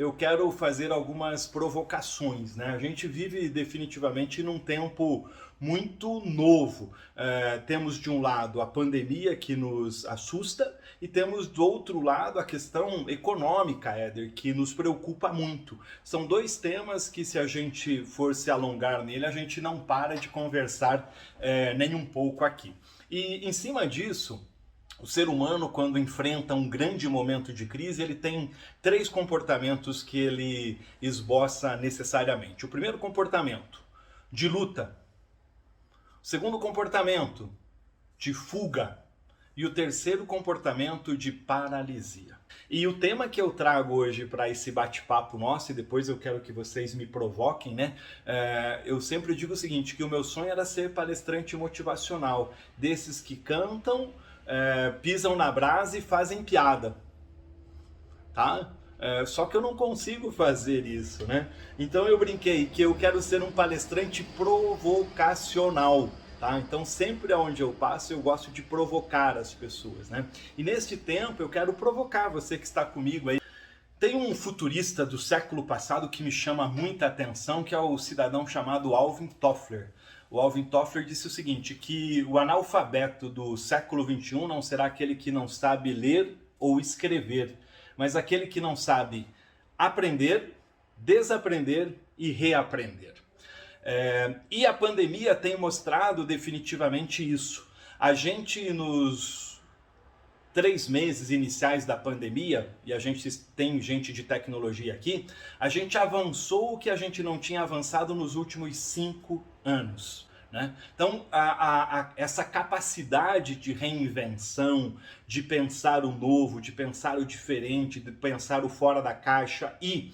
eu quero fazer algumas provocações, né? A gente vive definitivamente num tempo muito novo. Temos de um lado a pandemia que nos assusta e temos do outro lado a questão econômica, Éder, que nos preocupa muito. São dois temas que, se a gente for se alongar nele, a gente não para de conversar nem um pouco aqui. E em cima disso, o ser humano, quando enfrenta um grande momento de crise, ele tem três comportamentos que ele esboça necessariamente. O primeiro comportamento, de luta. O segundo comportamento, de fuga. E o terceiro comportamento, de paralisia. E o tema que eu trago hoje para esse bate-papo nosso, e depois eu quero que vocês me provoquem, né? Eu sempre digo o seguinte, que o meu sonho era ser palestrante motivacional, desses que cantam, pisam na brasa e fazem piada, tá? Só que eu não consigo fazer isso, né? Então eu brinquei que eu quero ser um palestrante provocacional, tá? Então sempre onde eu passo eu gosto de provocar as pessoas, né? E neste tempo eu quero provocar você que está comigo aí. Tem um futurista do século passado que me chama muita atenção, que é o cidadão chamado Alvin Toffler. O Alvin Toffler disse o seguinte, que o analfabeto do século XXI não será aquele que não sabe ler ou escrever, mas aquele que não sabe aprender, desaprender e reaprender. E a pandemia tem mostrado definitivamente isso. A gente nos 3 meses iniciais da pandemia, e a gente tem gente de tecnologia aqui, a gente avançou o que a gente não tinha avançado nos últimos 5 anos. Né? Então, essa capacidade de reinvenção, de pensar o novo, de pensar o diferente, de pensar o fora da caixa e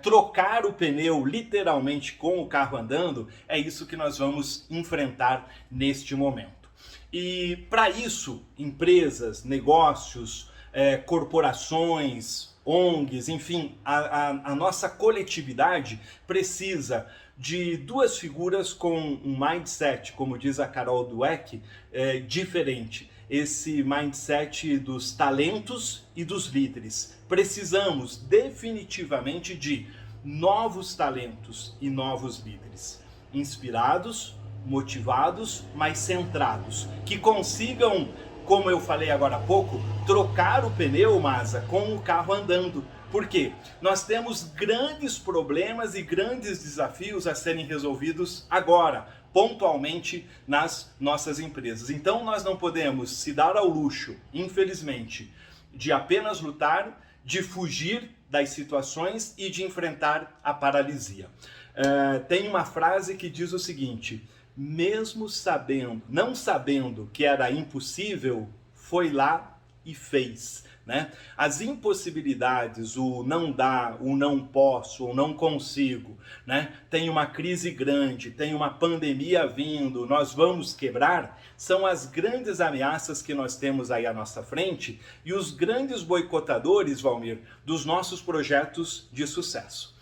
trocar o pneu literalmente com o carro andando, é isso que nós vamos enfrentar neste momento. E para isso, empresas, negócios, corporações, ONGs, enfim, a nossa coletividade precisa de duas figuras com um mindset, como diz a Carol Dweck, diferente. Esse mindset dos talentos e dos líderes. Precisamos definitivamente de novos talentos e novos líderes, inspirados, motivados, mas centrados, que consigam, como eu falei agora há pouco, trocar o pneu, Masa, com o carro andando. Por quê? Nós temos grandes problemas e grandes desafios a serem resolvidos agora, pontualmente nas nossas empresas. Então nós não podemos se dar ao luxo, infelizmente, de apenas lutar, de fugir das situações e de enfrentar a paralisia. Tem uma frase que diz o seguinte: mesmo não sabendo que era impossível, foi lá e fez. Né? As impossibilidades, o não dá, o não posso, o não consigo, né? Tem uma crise grande, tem uma pandemia vindo, nós vamos quebrar, são as grandes ameaças que nós temos aí à nossa frente e os grandes boicotadores, Valmir, dos nossos projetos de sucesso.